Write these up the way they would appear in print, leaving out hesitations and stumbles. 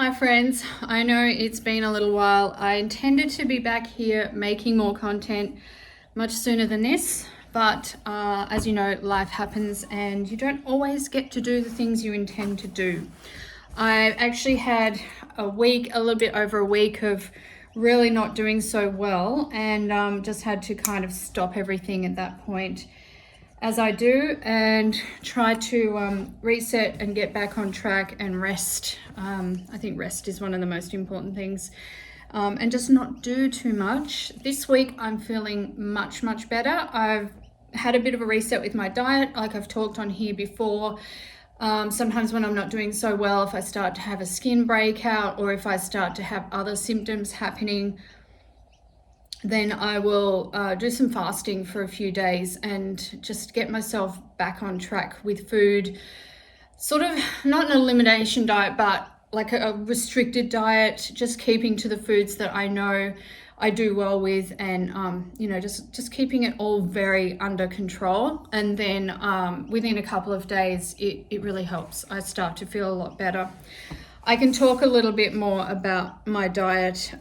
Hi friends, I know it's been a little while. I intended to be back here making more content much sooner than this, but as you know, life happens and you don't always get to do the things you intend to do. I actually had a little bit over a week of really not doing so well, and just had to kind of stop everything at that point, as I do, and try to reset and get back on track and rest. I think rest is one of the most important things, and just not do too much. This week I'm feeling much better. I've had a bit of a reset with my diet, like I've talked on here before. Sometimes when I'm not doing so well, if I start to have a skin breakout or if I start to have other symptoms happening, then I will do some fasting for a few days and just get myself back on track with food. Sort of not an elimination diet, but like a restricted diet, just keeping to the foods that I know I do well with, and just keeping it all very under control. And then within a couple of days, it really helps. I start to feel a lot better. I can talk a little bit more about my diet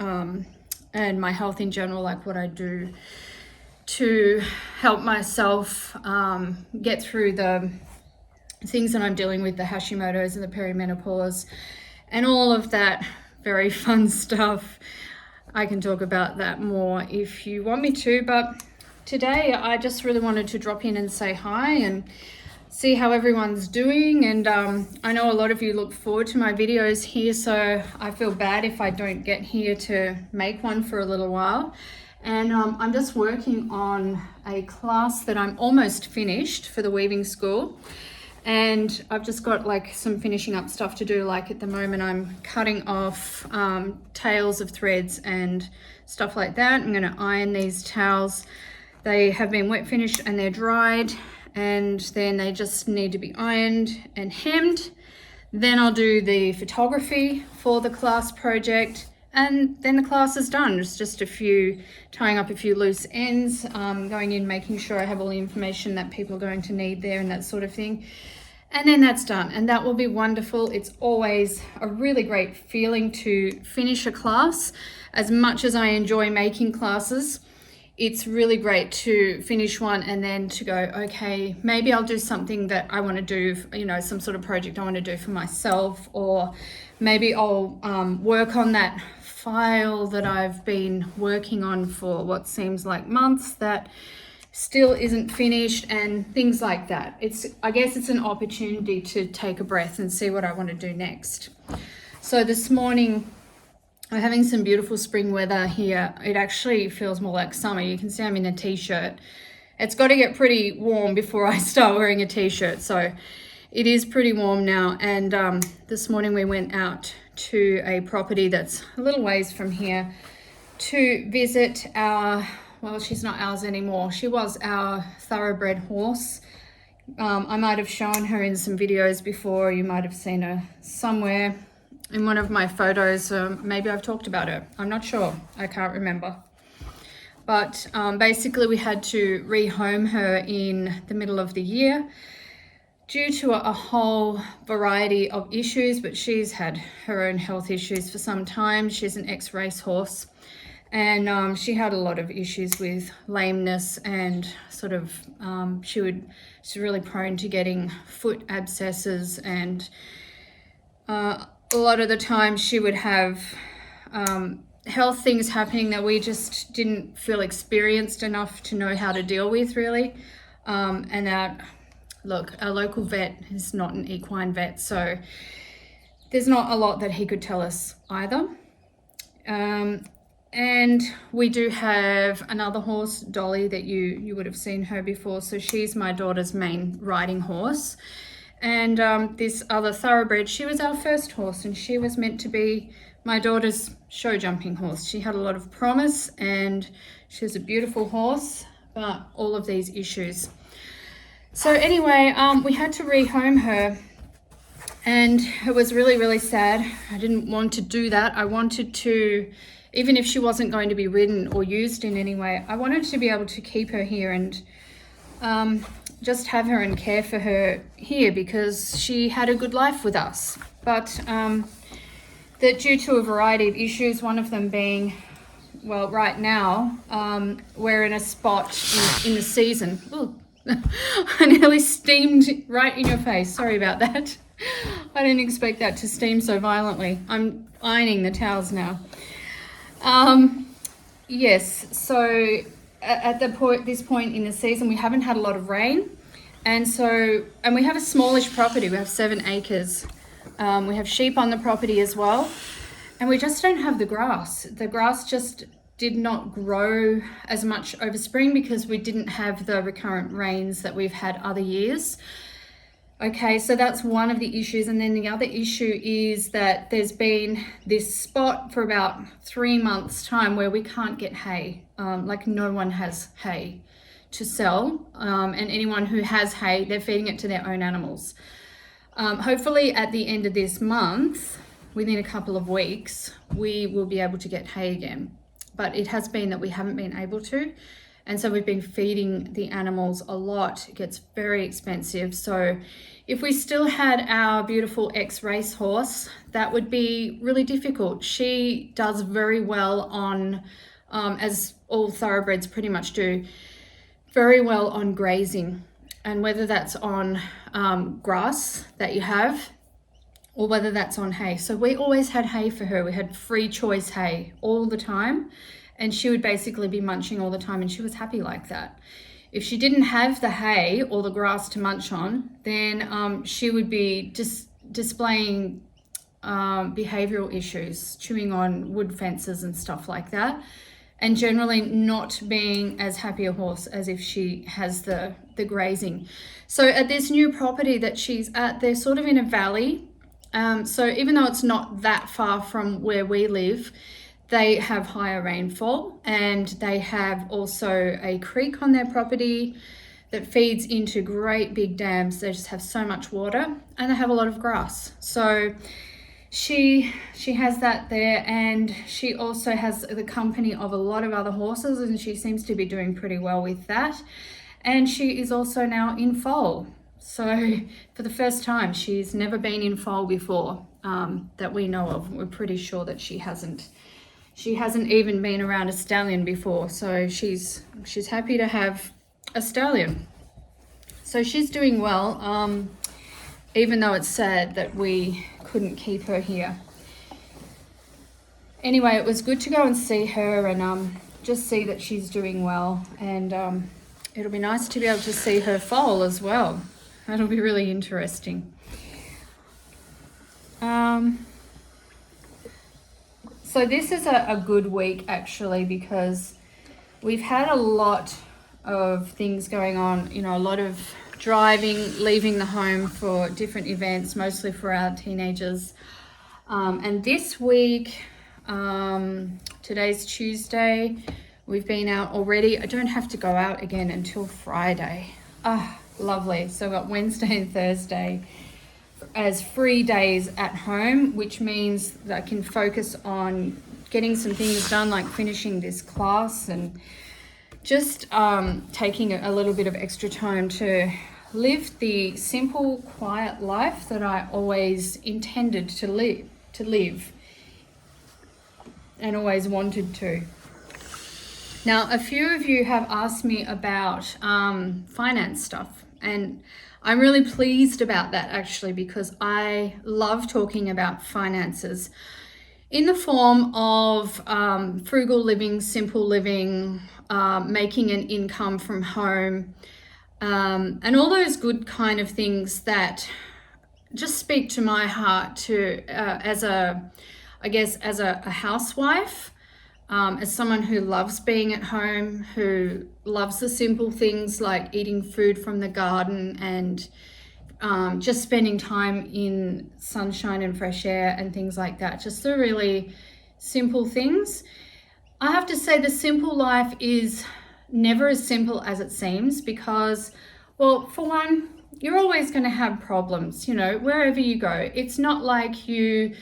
and my health in general, like what I do to help myself get through the things that I'm dealing with, the Hashimoto's and the perimenopause and all of that very fun stuff. I can talk about that more if you want me to, but today I just really wanted to drop in and say hi and see how everyone's doing. And I know a lot of you look forward to my videos here, so I feel bad if I don't get here to make one for a little while. And I'm just working on a class that I'm almost finished for the weaving school, and I've just got like some finishing up stuff to do. Like at the moment I'm cutting off tails of threads and stuff like that. I'm going to iron these towels. They have been wet finished and they're dried, and then they just need to be ironed and hemmed. Then I'll do the photography for the class project, and then the class is done. It's just tying up a few loose ends, going in, making sure I have all the information that people are going to need there and that sort of thing. And then that's done, and that will be wonderful. It's always a really great feeling to finish a class. As much as I enjoy making classes, it's really great to finish one and then to go, okay, maybe I'll do something that I want to do, some sort of project I want to do for myself, or maybe I'll work on that file that I've been working on for what seems like months that still isn't finished, and things like that. I guess it's an opportunity to take a breath and see what I want to do next. So this morning, we're having some beautiful spring weather here. It actually feels more like summer. You can see I'm in a t-shirt. It's got to get pretty warm before I start wearing a t-shirt. So it is pretty warm now. And this morning we went out to a property that's a little ways from here to visit she's not ours anymore. She was our thoroughbred horse. I might have shown her in some videos before. You might have seen her somewhere in one of my photos. Maybe I've talked about her. I'm not sure. I can't remember. But basically we had to rehome her in the middle of the year due to a whole variety of issues, but she's had her own health issues for some time. She's an ex-race horse, and she had a lot of issues with lameness, and sort of she's really prone to getting foot abscesses, and a lot of the time she would have health things happening that we just didn't feel experienced enough to know how to deal with, really. And that, look, our local vet is not an equine vet, so there's not a lot that he could tell us either. And we do have another horse, Dolly, that you would have seen her before. So she's my daughter's main riding horse. And this other thoroughbred, she was our first horse, and she was meant to be my daughter's show jumping horse. She had a lot of promise and she was a beautiful horse, but all of these issues. So anyway, we had to rehome her, and it was really sad. I didn't want to do that. I wanted to, even if she wasn't going to be ridden or used in any way, I wanted to be able to keep her here and just have her and care for her here, because she had a good life with us. But that due to a variety of issues, one of them being, well, right now, we're in a spot in the season. Ooh, I nearly steamed right in your face. Sorry about that. I didn't expect that to steam so violently. I'm ironing the towels now. Yes, so at this point in the season, we haven't had a lot of rain. And we have a smallish property. We have 7 acres. We have sheep on the property as well. And we just don't have the grass. The grass just did not grow as much over spring because we didn't have the recurrent rains that we've had other years. Okay, so that's one of the issues. And then the other issue is that there's been this spot for about 3 months' time where we can't get hay. Like no one has hay to sell. And anyone who has hay, they're feeding it to their own animals. Hopefully at the end of this month, within a couple of weeks, we will be able to get hay again. But it has been that we haven't been able to. And so we've been feeding the animals a lot. It gets very expensive. So if we still had our beautiful ex-race horse, that would be really difficult. She does very well on, as all thoroughbreds pretty much do, very well on grazing. And whether that's on grass that you have, or whether that's on hay. So we always had hay for her. We had free choice hay all the time. And she would basically be munching all the time, and she was happy like that. If she didn't have the hay or the grass to munch on, then she would be just displaying behavioral issues, chewing on wood fences and stuff like that, and generally not being as happy a horse as if she has the grazing. So at this new property that she's at, they're sort of in a valley. So even though it's not that far from where we live, they have higher rainfall, and they have also a creek on their property that feeds into great big dams. They just have so much water, and they have a lot of grass. So she has that there, and she also has the company of a lot of other horses, and she seems to be doing pretty well with that. And she is also now in foal. So for the first time, she's never been in foal before, that we know of. We're pretty sure that she hasn't. She hasn't even been around a stallion before, so she's happy to have a stallion. So she's doing well, even though it's sad that we couldn't keep her here. Anyway, it was good to go and see her and just see that she's doing well, and it'll be nice to be able to see her foal as well. That'll be really interesting. So this is a good week actually, because we've had a lot of things going on, you know, a lot of driving, leaving the home for different events, mostly for our teenagers. And this week, today's Tuesday, we've been out already. I don't have to go out again until Friday. Ah, lovely. So we've got Wednesday and Thursday as free days at home, which means that I can focus on getting some things done, like finishing this class and just taking a little bit of extra time to live the simple, quiet life that I always intended to live and always wanted to. Now, a few of you have asked me about finance stuff, and I'm really pleased about that actually, because I love talking about finances in the form of frugal living, simple living, making an income from home, and all those good kind of things that just speak to my heart to as a housewife, as someone who loves being at home, who loves the simple things like eating food from the garden and just spending time in sunshine and fresh air and things like that. Just the really simple things. I have to say the simple life is never as simple as it seems, because, well, for one, you're always going to have problems, you know, wherever you go. It's not like you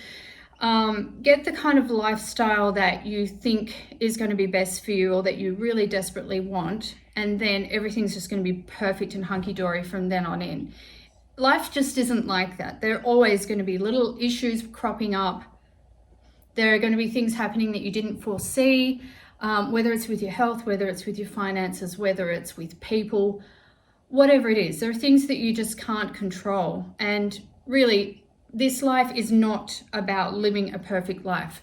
get the kind of lifestyle that you think is going to be best for you or that you really desperately want, and then everything's just going to be perfect and hunky-dory from then on in. Life just isn't like that. There are always going to be little issues cropping up There are going to be things happening that you didn't foresee, whether it's with your health, whether it's with your finances, whether it's with people, whatever it is. There are things that you just can't control. And really, this life is not about living a perfect life.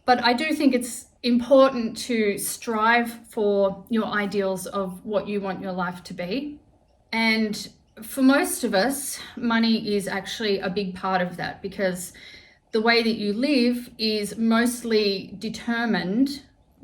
But I do think it's important to strive for your ideals of what you want your life to be. And for most of us, money is actually a big part of that, because the way that you live is mostly determined,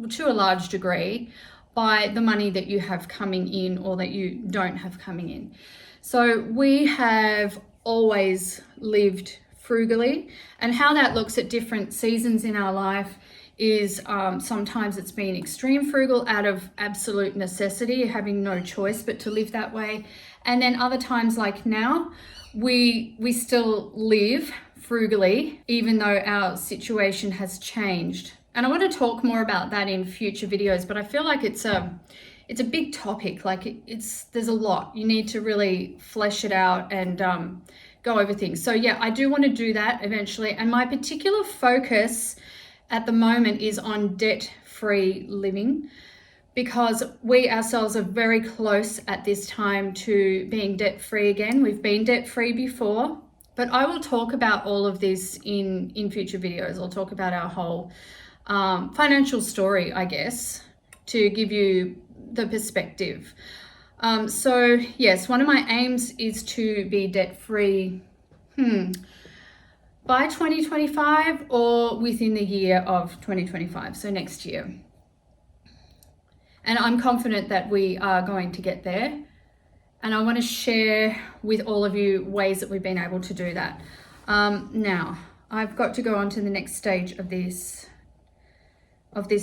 to a large degree, by the money that you have coming in or that you don't have coming in. So we have always lived frugally, and how that looks at different seasons in our life is sometimes it's been extreme frugal out of absolute necessity, having no choice but to live that way. And then other times, like now, we still live frugally, even though our situation has changed. And I want to talk more about that in future videos, but I feel like it's a big topic. Like there's a lot. You need to really flesh it out and go over things. So yeah, I do want to do that eventually. And my particular focus at the moment is on debt-free living, because we ourselves are very close at this time to being debt-free again. We've been debt-free before, but I will talk about all of this in future videos. I'll talk about our whole financial story, I guess, to give you the perspective. So yes, one of my aims is to be debt-free by 2025 or within the year of 2025, so next year. And I'm confident that we are going to get there. And I want to share with all of you ways that we've been able to do that. Now, I've got to go on to the next stage of this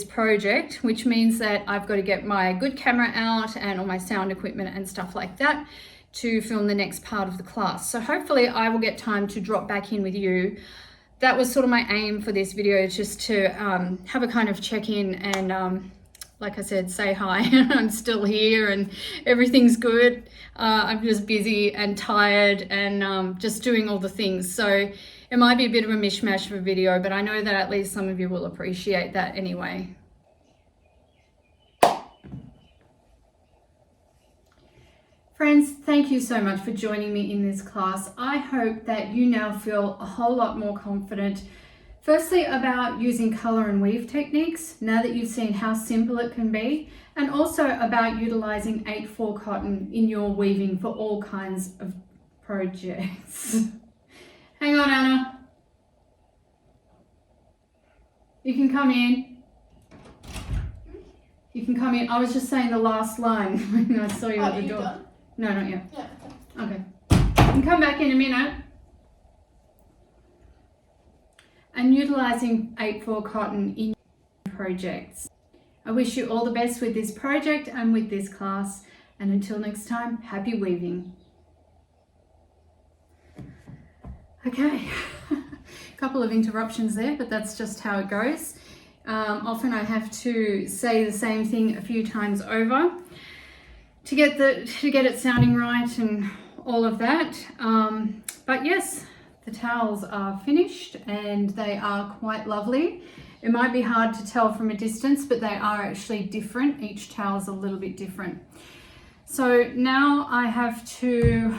project, which means that I've got to get my good camera out and all my sound equipment and stuff like that to film the next part of the class. So hopefully I will get time to drop back in with you. That was sort of my aim for this video, just to have a kind of check-in and like I said, say hi. I'm still here and everything's good. I'm just busy and tired and just doing all the things. So it might be a bit of a mishmash of a video, but I know that at least some of you will appreciate that anyway. Friends, thank you so much for joining me in this class. I hope that you now feel a whole lot more confident, firstly about using colour and weave techniques, now that you've seen how simple it can be, and also about utilising 8/4 cotton in your weaving for all kinds of projects. Hang on, Anna. You can come in. You can come in. I was just saying the last line when I saw you at the door. Done? No, not yet. Yeah. Okay. You can come back in a minute. And utilising 8/4 cotton in your projects. I wish you all the best with this project and with this class. And until next time, happy weaving. Okay, a couple of interruptions there, but that's just how it goes. Often I have to say the same thing a few times over to get it sounding right and all of that. But yes, the towels are finished and they are quite lovely. It might be hard to tell from a distance, but they are actually different. Each towel is a little bit different. So now I have to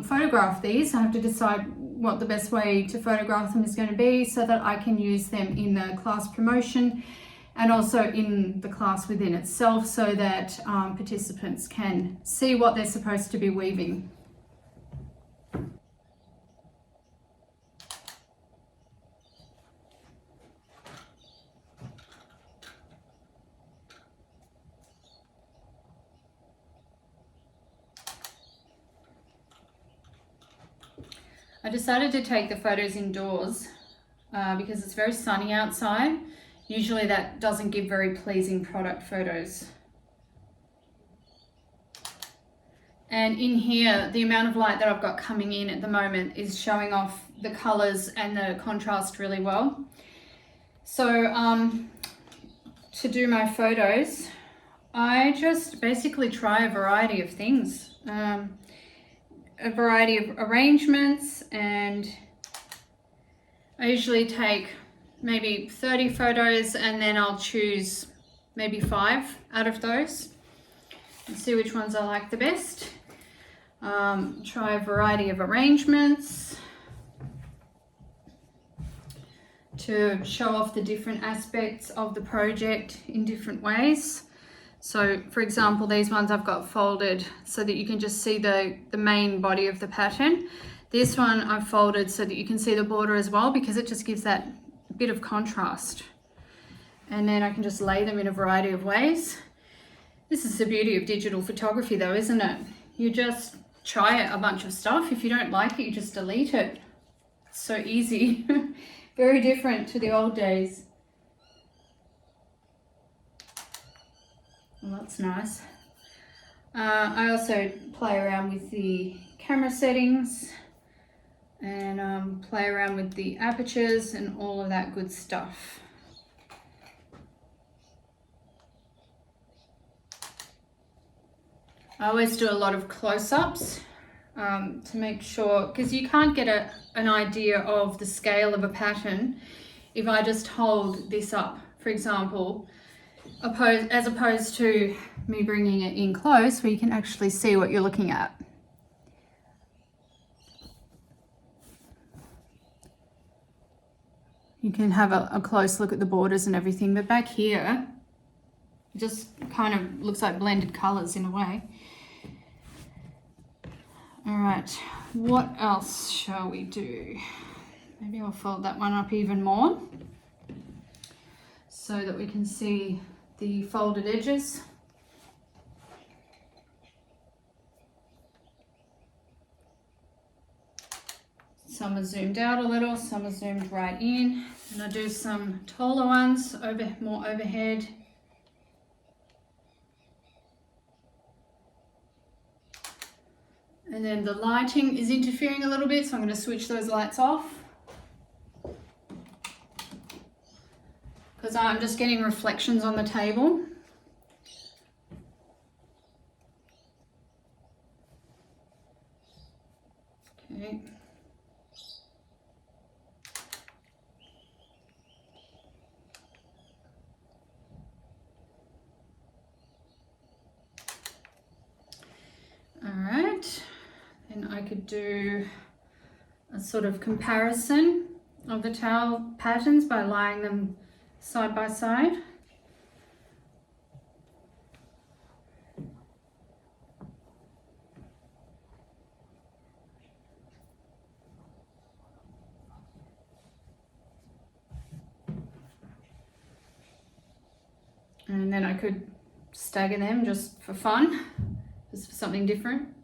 photograph these. I have to decide what the best way to photograph them is going to be so that I can use them in the class promotion and also in the class within itself, so that participants can see what they're supposed to be weaving. I decided to take the photos indoors because it's very sunny outside. Usually that doesn't give very pleasing product photos. And in here, the amount of light that I've got coming in at the moment is showing off the colors and the contrast really well. So to do my photos, I just basically try a variety of things. A variety of arrangements, and I usually take maybe 30 photos, and then I'll choose maybe 5 out of those and see which ones I like the best. Try a variety of arrangements to show off the different aspects of the project in different ways. So for example, these ones I've got folded so that you can just see the main body of the pattern. This one I've folded so that you can see the border as well, because it just gives that bit of contrast. And then I can just lay them in a variety of ways. This is the beauty of digital photography though, isn't it? You just try a bunch of stuff. If you don't like it, you just delete it. It's so easy. Very different to the old days. Well, that's nice. I also play around with the camera settings and play around with the apertures and all of that good stuff. I always do a lot of close-ups to make sure, because you can't get an idea of the scale of a pattern if I just hold this up, for example, as opposed to me bringing it in close where you can actually see what you're looking at. You can have a close look at the borders and everything, but back here, it just kind of looks like blended colors in a way. All right, what else shall we do? Maybe I'll fold that one up even more so that we can see the folded edges. Some are zoomed out a little, some are zoomed right in. And I do some taller ones, more overhead. And then the lighting is interfering a little bit, so I'm going to switch those lights off, because I'm just getting reflections on the table. Okay. All right. And I could do a sort of comparison of the towel patterns by lying them side by side. And then I could stagger them just for fun, just for something different.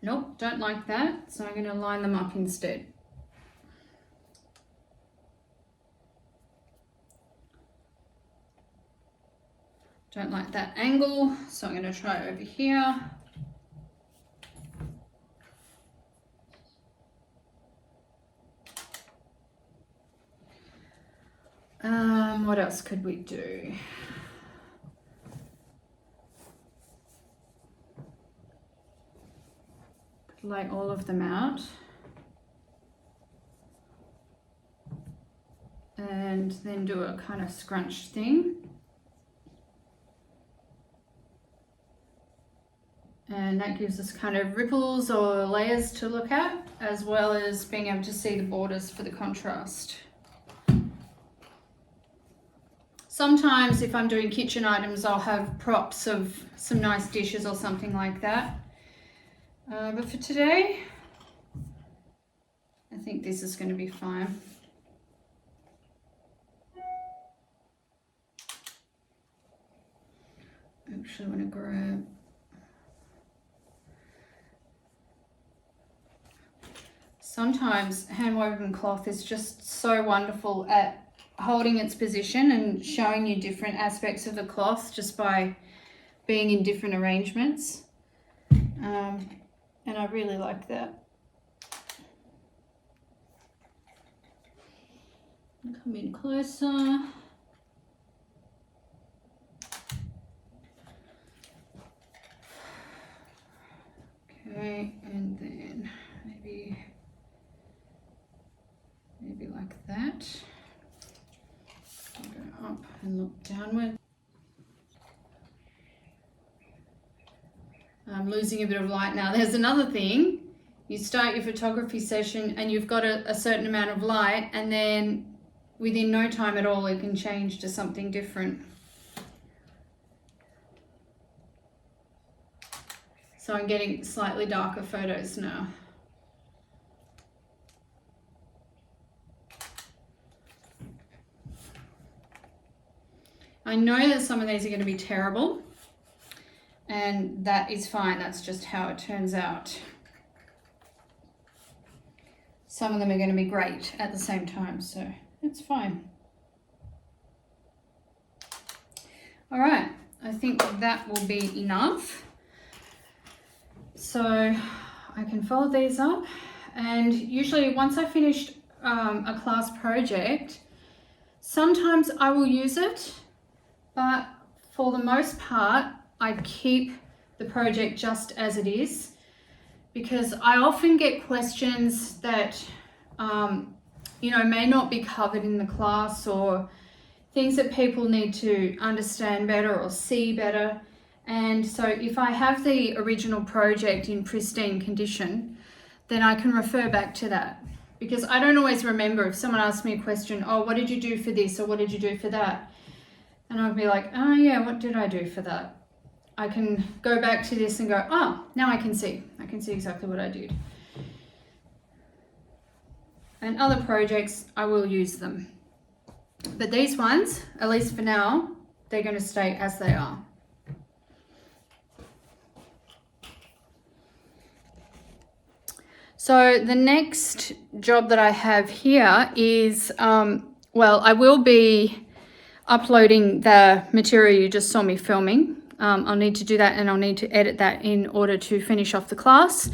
Nope, don't like that, so I'm going to line them up instead. Don't like that angle, so I'm going to try over here. What else could we do? Lay all of them out. And then do a kind of scrunch thing. And that gives us kind of ripples or layers to look at, as well as being able to see the borders for the contrast. Sometimes if I'm doing kitchen items, I'll have props of some nice dishes or something like that. But for today, I think this is going to be fine. Actually, I want to grab... Sometimes hand-woven cloth is just so wonderful at holding its position and showing you different aspects of the cloth just by being in different arrangements. And I really like that. Come in closer. or downward. I'm losing a bit of light now. There's another thing. You start your photography session and you've got a certain amount of light, and then within no time at all it can change to something different. So I'm getting slightly darker photos now. I know that some of these are going to be terrible, and that is fine. That's just how it turns out. Some of them are going to be great at the same time, so it's fine. All right, I think that will be enough. So I can fold these up, and usually once I finished a class project, sometimes I will use it, but for the most part, I keep the project just as it is, because I often get questions that, you know, may not be covered in the class, or things that people need to understand better or see better. And so if I have the original project in pristine condition, then I can refer back to that, because I don't always remember if someone asks me a question, oh, what did you do for this, or what did you do for that? And I'll be like, oh yeah, what did I do for that? I can go back to this and go, oh, now I can see exactly what I did. And other projects, I will use them. But these ones, at least for now, they're going to stay as they are. So the next job that I have here is, well, I will be uploading the material you just saw me filming. I'll need to do that, and I'll need to edit that in order to finish off the class.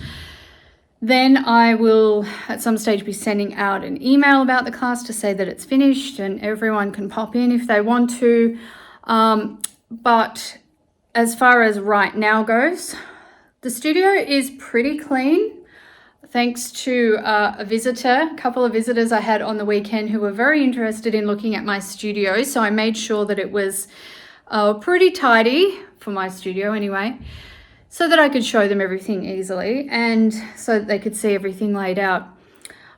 Then I will at some stage be sending out an email about the class to say that it's finished, and everyone can pop in if they want to. But as far as right now goes, the studio is pretty clean. Thanks to a couple of visitors I had on the weekend who were very interested in looking at my studio. So I made sure that it was pretty tidy, for my studio anyway, so that I could show them everything easily, and so that they could see everything laid out.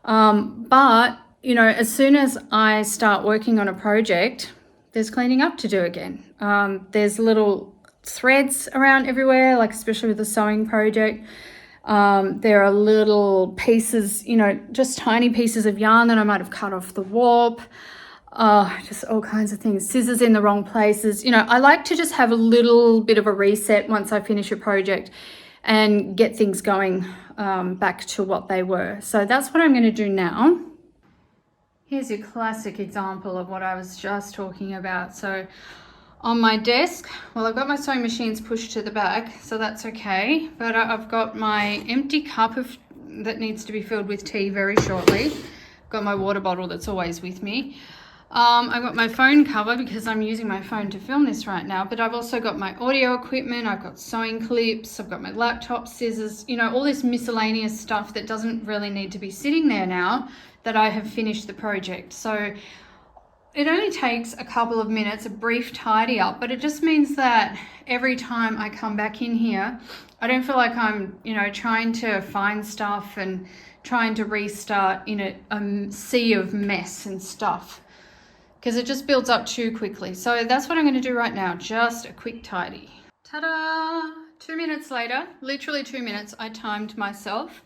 But, you know, as soon as I start working on a project, there's cleaning up to do again. There's little threads around everywhere, like especially with the sewing project. There are little pieces, you know, just tiny pieces of yarn that I might have cut off the warp, just all kinds of things, scissors in the wrong places. You know, I like to just have a little bit of a reset once I finish a project and get things going back to what they were. So that's what I'm going to do now. Here's a classic example of what I was just talking about. So on my desk, well, I've got my sewing machines pushed to the back, so that's okay. But I've got my empty cup that needs to be filled with tea very shortly. I've got my water bottle that's always with me. I've got my phone cover because I'm using my phone to film this right now, but I've also got my audio equipment, I've got sewing clips, I've got my laptop, scissors, you know, all this miscellaneous stuff that doesn't really need to be sitting there now that I have finished the project. So it only takes a couple of minutes, a brief tidy up, but it just means that every time I come back in here, I don't feel like I'm, you know, trying to find stuff and trying to restart in a sea of mess and stuff, because it just builds up too quickly. So that's what I'm going to do right now, just a quick tidy. Ta-da! 2 minutes later, literally 2 minutes, I timed myself.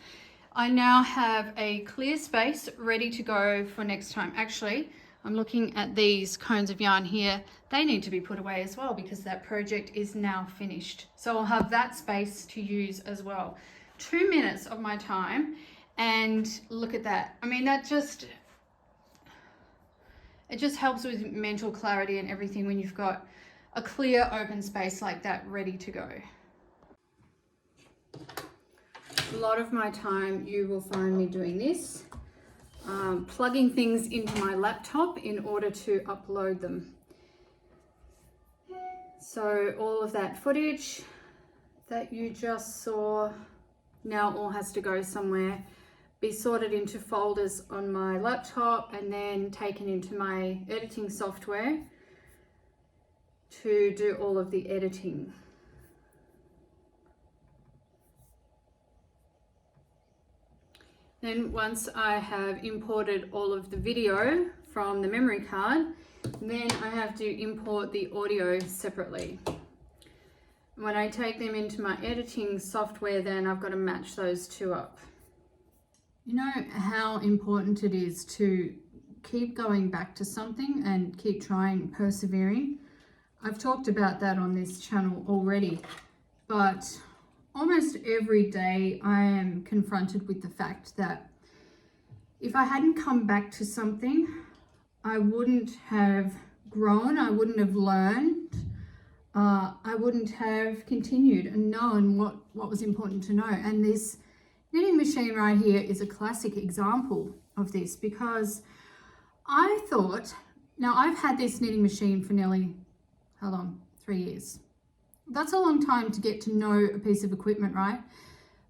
I now have a clear space ready to go for next time. Actually, I'm looking at these cones of yarn here. They need to be put away as well because that project is now finished. So I'll have that space to use as well. 2 minutes of my time, and look at that. I mean, it just helps with mental clarity and everything when you've got a clear open space like that ready to go. A lot of my time you will find me doing this. Plugging things into my laptop in order to upload them. So all of that footage that you just saw now all has to go somewhere, be sorted into folders on my laptop, and then taken into my editing software to do all of the editing. Then once I have imported all of the video from the memory card, then I have to import the audio separately. When I take them into my editing software, then I've got to match those two up. You know how important it is to keep going back to something and keep trying, persevering. I've talked about that on this channel already, but almost every day I am confronted with the fact that if I hadn't come back to something, I wouldn't have grown, I wouldn't have learned, I wouldn't have continued and known what was important to know. And this knitting machine right here is a classic example of this, because I thought, now I've had this knitting machine for nearly, how long? 3 years. That's a long time to get to know a piece of equipment, right?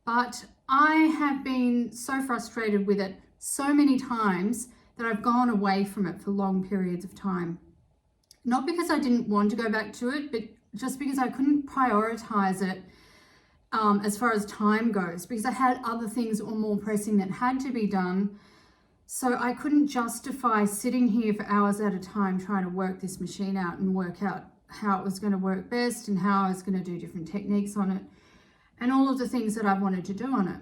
But I have been so frustrated with it so many times that I've gone away from it for long periods of time. Not because I didn't want to go back to it, but just because I couldn't prioritize it as far as time goes, because I had other things that were more pressing that had to be done. So I couldn't justify sitting here for hours at a time trying to work this machine out and work out how it was going to work best and how I was going to do different techniques on it and all of the things that I wanted to do on it.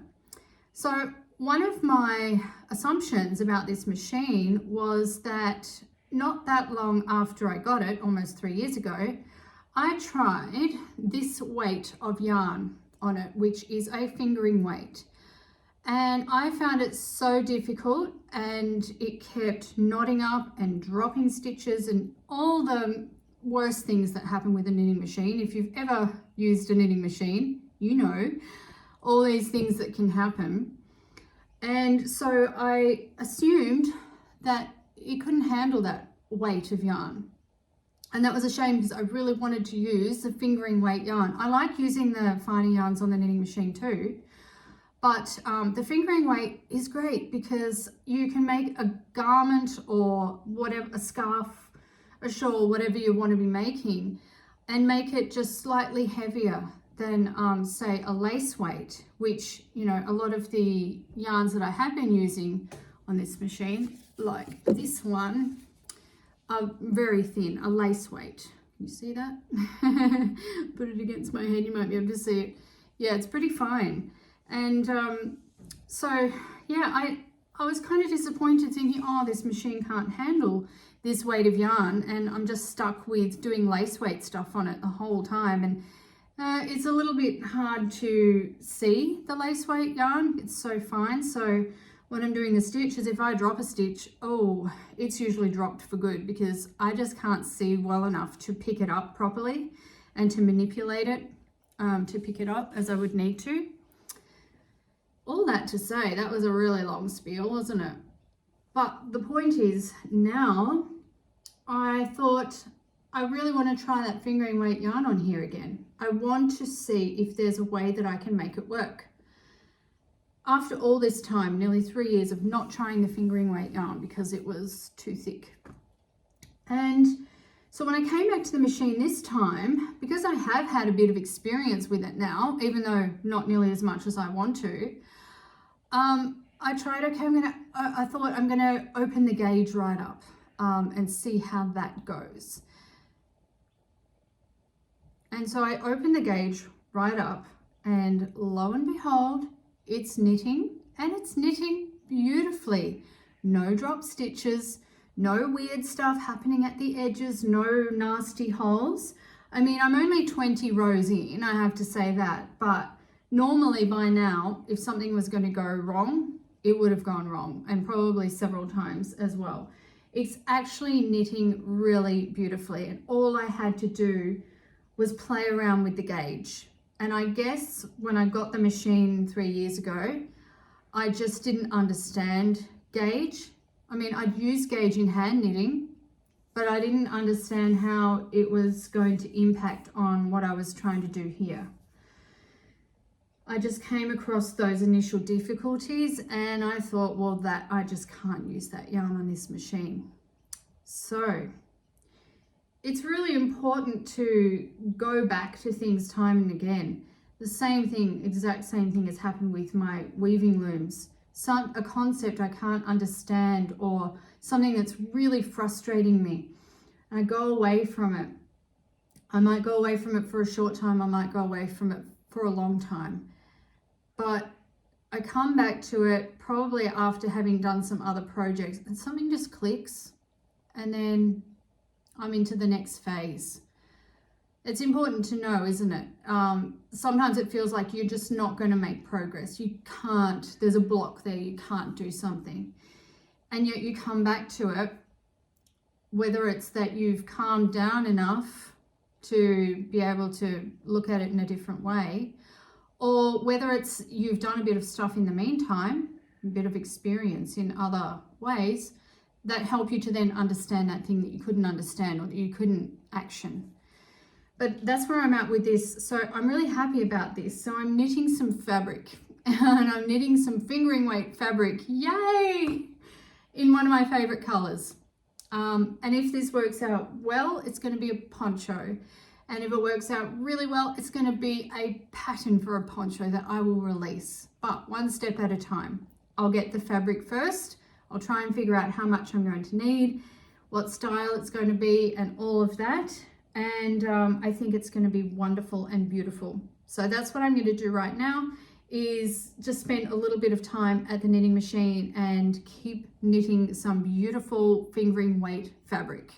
So one of my assumptions about this machine was that not that long after I got it, almost 3 years ago, I tried this weight of yarn on it, which is a fingering weight. And I found it so difficult, and it kept knotting up and dropping stitches and all the worst things that happen with a knitting machine. If you've ever used a knitting machine, you know all these things that can happen. And so I assumed that it couldn't handle that weight of yarn. And that was a shame, because I really wanted to use the fingering weight yarn. I like using the finer yarns on the knitting machine too, but the fingering weight is great because you can make a garment or whatever, a scarf, a shawl, whatever you want to be making, and make it just slightly heavier than say a lace weight, which, you know, a lot of the yarns that I have been using on this machine, like this one, are very thin, a lace weight. Can you see that? Put it against my head, you might be able to see it. Yeah, it's pretty fine. And so yeah, I was kind of disappointed, thinking, oh, this machine can't handle this weight of yarn, and I'm just stuck with doing lace weight stuff on it the whole time. And it's a little bit hard to see the lace weight yarn, it's so fine. So when I'm doing the stitches, if I drop a stitch, oh, it's usually dropped for good, because I just can't see well enough to pick it up properly and to manipulate it to pick it up as I would need to. All that to say, that was a really long spiel, wasn't it? But the point is, now I thought I really want to try that fingering weight yarn on here again. I want to see if there's a way that I can make it work. After all this time, nearly 3 years of not trying the fingering weight yarn because it was too thick. And so when I came back to the machine this time, because I have had a bit of experience with it now, even though not nearly as much as I want to, I tried, okay, I thought I'm gonna open the gauge right up and see how that goes. And so I opened the gauge right up, and lo and behold, it's knitting, and it's knitting beautifully. No drop stitches, no weird stuff happening at the edges, no nasty holes. I mean, I'm only 20 rows in, I have to say that, but normally by now, if something was going to go wrong, it would have gone wrong, and probably several times as well. It's actually knitting really beautifully, and all I had to do was play around with the gauge. And I guess when I got the machine 3 years ago, I just didn't understand gauge. I mean, I'd used gauge in hand knitting, but I didn't understand how it was going to impact on what I was trying to do here. I just came across those initial difficulties, and I thought, well, I just can't use that yarn on this machine. So it's really important to go back to things time and again. The same thing, exact same thing has happened with my weaving looms. A concept I can't understand or something that's really frustrating me. I go away from it. I might go away from it for a short time. I might go away from it for a long time. But I come back to it probably after having done some other projects and something just clicks and then I'm into the next phase. It's important to know, isn't it? Sometimes it feels like you're just not going to make progress. You can't, there's a block there, you can't do something. And yet you come back to it, whether it's that you've calmed down enough to be able to look at it in a different way, or whether it's you've done a bit of stuff in the meantime, a bit of experience in other ways that help you to then understand that thing that you couldn't understand or that you couldn't action. But that's where I'm at with this. So I'm really happy about this. So I'm knitting some fabric and I'm knitting some fingering weight fabric, yay, in one of my favorite colors. And if this works out well, it's going to be a poncho. And if it works out really well, it's going to be a pattern for a poncho that I will release, but one step at a time. I'll get the fabric first. I'll try and figure out how much I'm going to need, what style it's going to be, and all of that. And I think it's going to be wonderful and beautiful. So that's what I'm going to do right now, is just spend a little bit of time at the knitting machine and keep knitting some beautiful fingering weight fabric.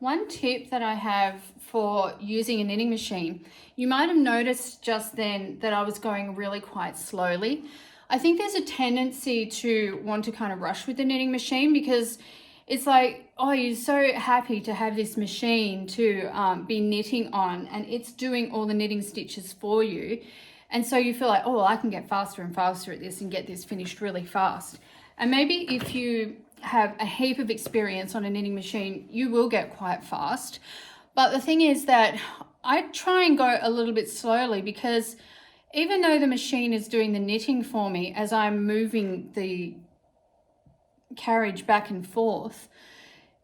One tip that I have for using a knitting machine, you might have noticed just then that I was going really quite slowly. I think there's a tendency to want to kind of rush with the knitting machine because it's like, oh, you're so happy to have this machine to be knitting on, and it's doing all the knitting stitches for you. And so you feel like, oh, well, I can get faster and faster at this and get this finished really fast. And maybe if you have a heap of experience on a knitting machine, you will get quite fast. But the thing is that I try and go a little bit slowly, because even though the machine is doing the knitting for me as I'm moving the carriage back and forth,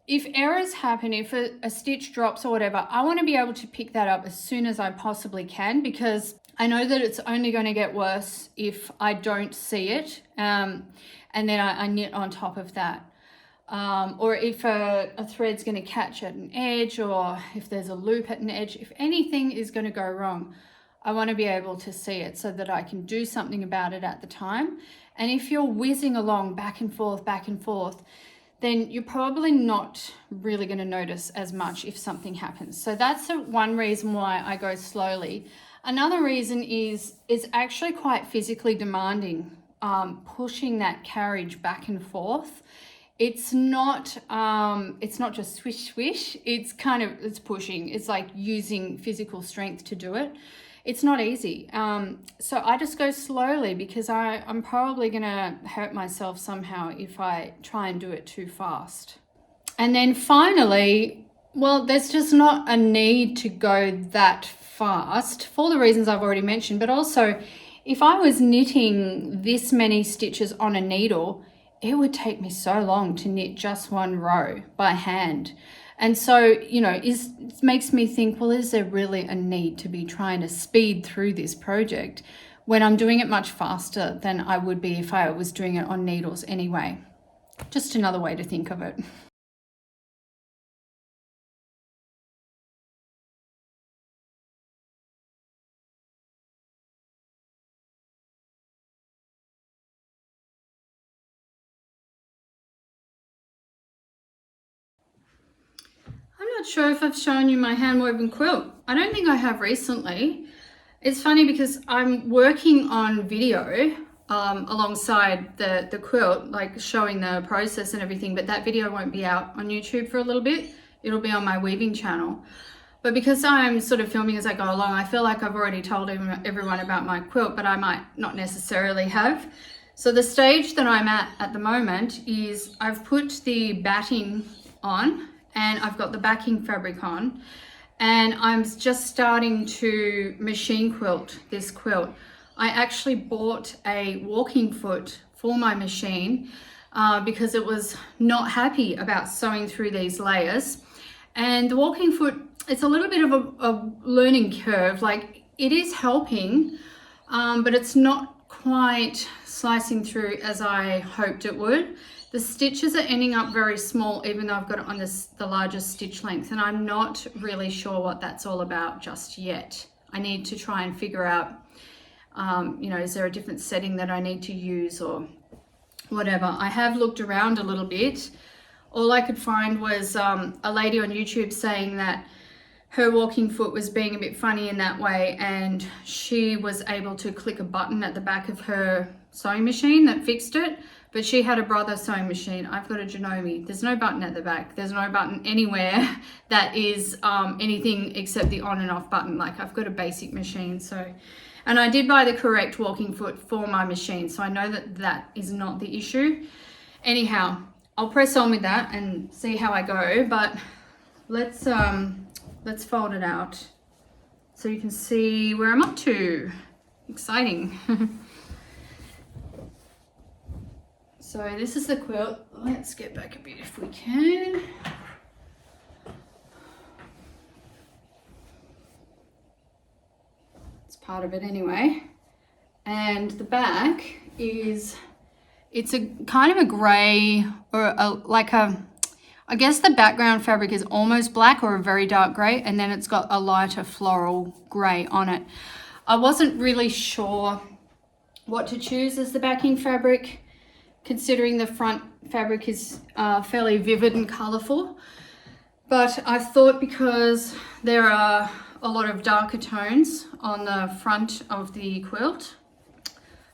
if errors happen, if a stitch drops or whatever, I want to be able to pick that up as soon as I possibly can, because I know that it's only going to get worse if I don't see it, and then I knit on top of that. Or if a thread's going to catch at an edge, or if there's a loop at an edge, if anything is going to go wrong, I want to be able to see it so that I can do something about it at the time. And if you're whizzing along back and forth, then you're probably not really going to notice as much if something happens. So that's one reason why I go slowly. Another reason is it's actually quite physically demanding, pushing that carriage back and forth. It's not just swish swish, it's pushing. It's like using physical strength to do it. It's not easy. So I just go slowly, because I'm probably gonna hurt myself somehow if I try and do it too fast. And then finally, well, there's just not a need to go that fast for the reasons I've already mentioned, but also if I was knitting this many stitches on a needle, it would take me so long to knit just one row by hand. And so, you know, it makes me think, well, is there really a need to be trying to speed through this project when I'm doing it much faster than I would be if I was doing it on needles anyway? Just another way to think of it. I'm not sure if I've shown you my hand-woven quilt. I don't think I have recently. It's funny because I'm working on video alongside the quilt, like showing the process and everything, but that video won't be out on YouTube for a little bit. It'll be on my weaving channel. But because I'm sort of filming as I go along, I feel like I've already told everyone about my quilt, but I might not necessarily have. So the stage that I'm at the moment is I've put the batting on and I've got the backing fabric on, and I'm just starting to machine quilt this quilt. I actually bought a walking foot for my machine because it was not happy about sewing through these layers. And the walking foot, it's a little bit of a learning curve. Like, it is helping, but it's not quite slicing through as I hoped it would. The stitches are ending up very small, even though I've got it on the largest stitch length, and I'm not really sure what that's all about just yet. I need to try and figure out, you know, is there a different setting that I need to use or whatever. I have looked around a little bit. All I could find was a lady on YouTube saying that her walking foot was being a bit funny in that way, and she was able to click a button at the back of her sewing machine that fixed it, but she had a brother sewing machine. I've got a Janome. There's no button at the back. There's no button anywhere that is anything except the on and off button. Like, I've got a basic machine, so, and I did buy the correct walking foot for my machine, so I know that that is not the issue. Anyhow, I'll press on with that and see how I go, but let's fold it out so you can see where I'm up to. Exciting. So this is the quilt. Let's get back a bit if we can. It's part of it anyway. And the back is, it's a kind of a grey, or I guess the background fabric is almost black or a very dark grey, and then it's got a lighter floral grey on it. I wasn't really sure what to choose as the backing fabric, considering the front fabric is fairly vivid and colourful. But I thought, because there are a lot of darker tones on the front of the quilt,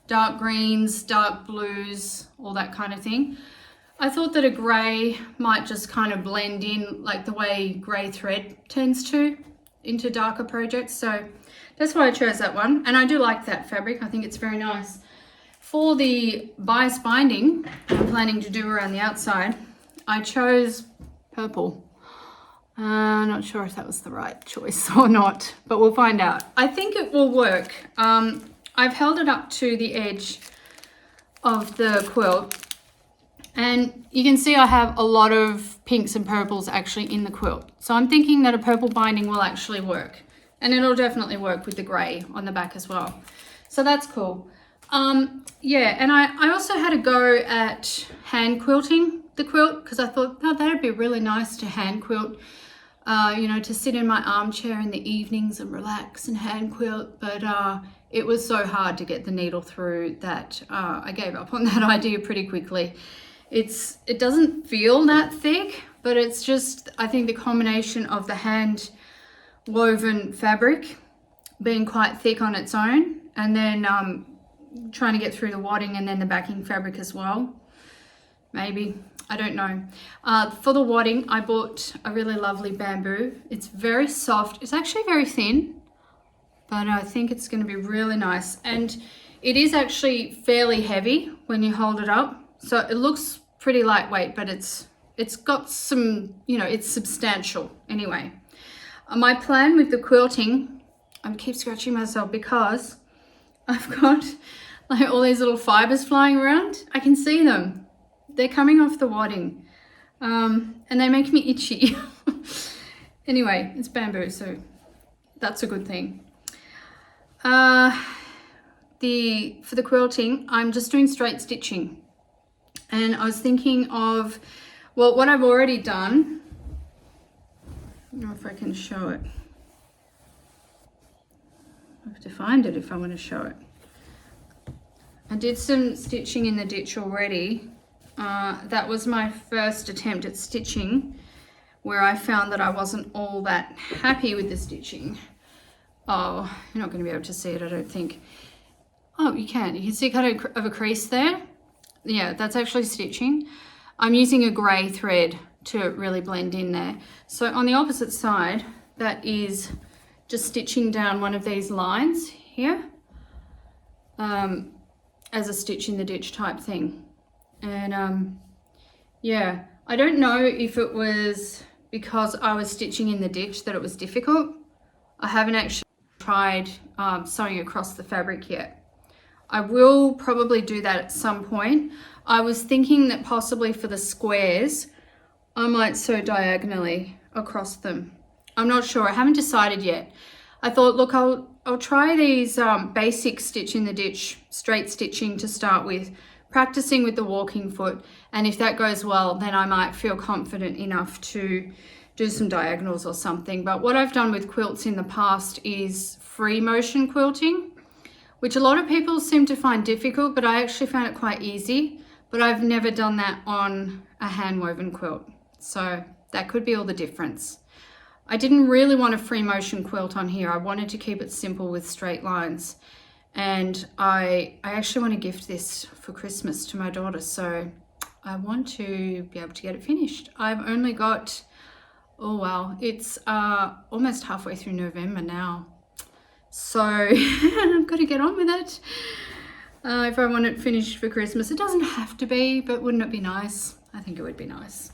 dark greens, dark blues, all that kind of thing, I thought that a grey might just kind of blend in, like the way grey thread tends to, into darker projects. So that's why I chose that one. And I do like that fabric. I think it's very nice. For the bias binding I'm planning to do around the outside, I chose purple. Not sure if that was the right choice or not, but we'll find out. I think it will work. I've held it up to the edge of the quilt, and you can see I have a lot of pinks and purples actually in the quilt. So I'm thinking that a purple binding will actually work, and it'll definitely work with the grey on the back as well. So that's cool. Yeah, and I also had a go at hand quilting the quilt, because I thought, oh, that'd be really nice to hand quilt, you know, to sit in my armchair in the evenings and relax and hand quilt. But it was so hard to get the needle through that I gave up on that idea pretty quickly. It doesn't feel that thick, but it's just, I think the combination of the hand woven fabric being quite thick on its own, and then trying to get through the wadding and then the backing fabric as well, maybe, I don't know. For the wadding, I bought a really lovely bamboo. It's very soft. It's actually very thin, but I think it's going to be really nice. And it is actually fairly heavy when you hold it up. So it looks pretty lightweight, but it's got some, you know, it's substantial anyway. My plan with the quilting, I keep scratching myself because I've got like all these little fibers flying around. I can see them. They're coming off the wadding, and they make me itchy. Anyway, it's bamboo, so that's a good thing. For the quilting, I'm just doing straight stitching. And I was thinking of, well, what I've already done. I don't know if I can show it. I have to find it if I want to show it. I did some stitching in the ditch already. That was my first attempt at stitching, where I found that I wasn't all that happy with the stitching. Oh, you're not going to be able to see it, I don't think. Oh, you can. You can see kind of a crease there. Yeah, that's actually stitching. I'm using a grey thread to really blend in there. So on the opposite side, that is just stitching down one of these lines here as a stitch in the ditch type thing. And yeah, I don't know if it was because I was stitching in the ditch that it was difficult. I haven't actually tried sewing across the fabric yet. I will probably do that at some point. I was thinking that possibly for the squares, I might sew diagonally across them. I'm not sure, I haven't decided yet. I thought, look, I'll try these basic stitch in the ditch, straight stitching to start with, practicing with the walking foot. And if that goes well, then I might feel confident enough to do some diagonals or something. But what I've done with quilts in the past is free motion quilting, which a lot of people seem to find difficult, but I actually found it quite easy. But I've never done that on a hand woven quilt. So that could be all the difference. I didn't really want a free motion quilt on here. I wanted to keep it simple with straight lines. And I actually want to gift this for Christmas to my daughter. So I want to be able to get it finished. I've only got, oh wow, it's almost halfway through November now. So I've got to get on with it if I want it finished for Christmas. It doesn't have to be, but wouldn't it be nice? I think it would be nice.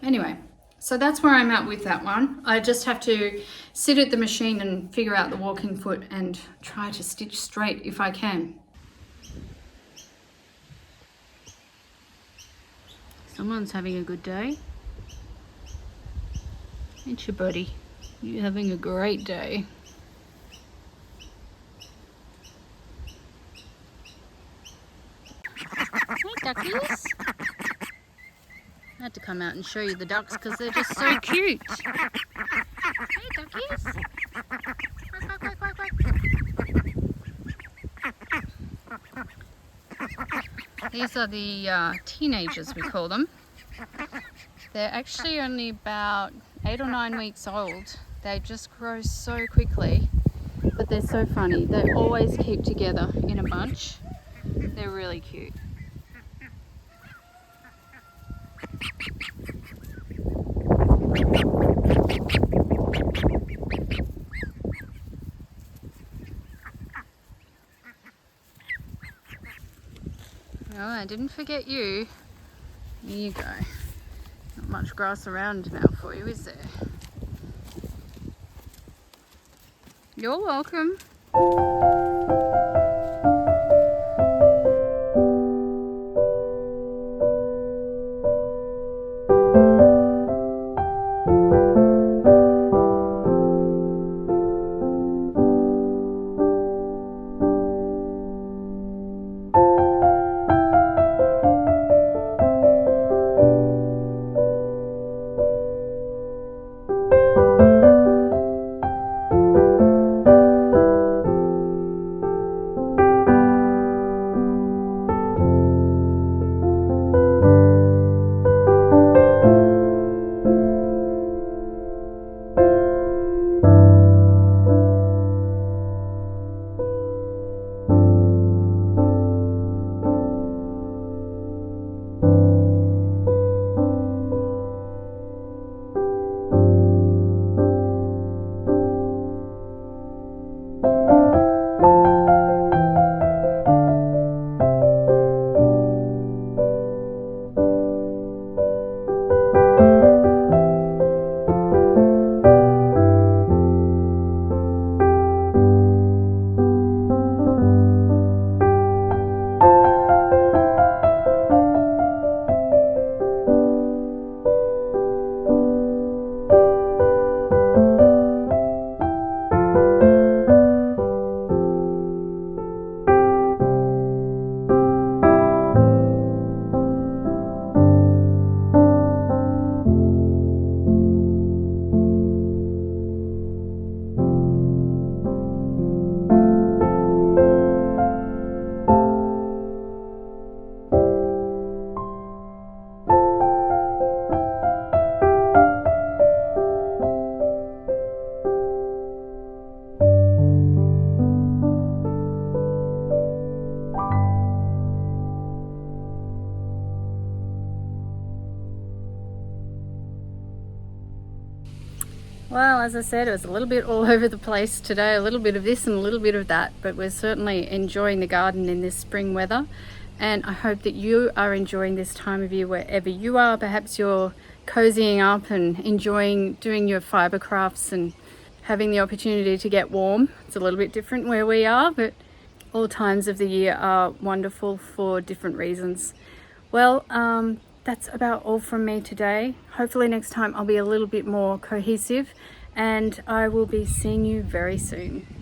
Anyway, so that's where I'm at with that one. I just have to sit at the machine and figure out the walking foot and try to stitch straight if I can. Someone's having a good day. Ain't you, buddy? You're having a great day. Hey, duckies. I had to come out and show you the ducks because they're just so cute. Hey, duckies. Quack, quack, quack, quack, quack. These are the teenagers, we call them. They're actually only about 8 or 9 weeks old. They just grow so quickly, but they're so funny. They always keep together in a bunch. They're really cute. Oh, I didn't forget you. Here you go. Not much grass around now for you, is there? You're welcome. Well, as I said, it was a little bit all over the place today, a little bit of this and a little bit of that, but we're certainly enjoying the garden in this spring weather. And I hope that you are enjoying this time of year wherever you are. Perhaps you're cozying up and enjoying doing your fibre crafts and having the opportunity to get warm. It's a little bit different where we are, but all times of the year are wonderful for different reasons. Well, that's about all from me today. Hopefully next time I'll be a little bit more cohesive, and I will be seeing you very soon.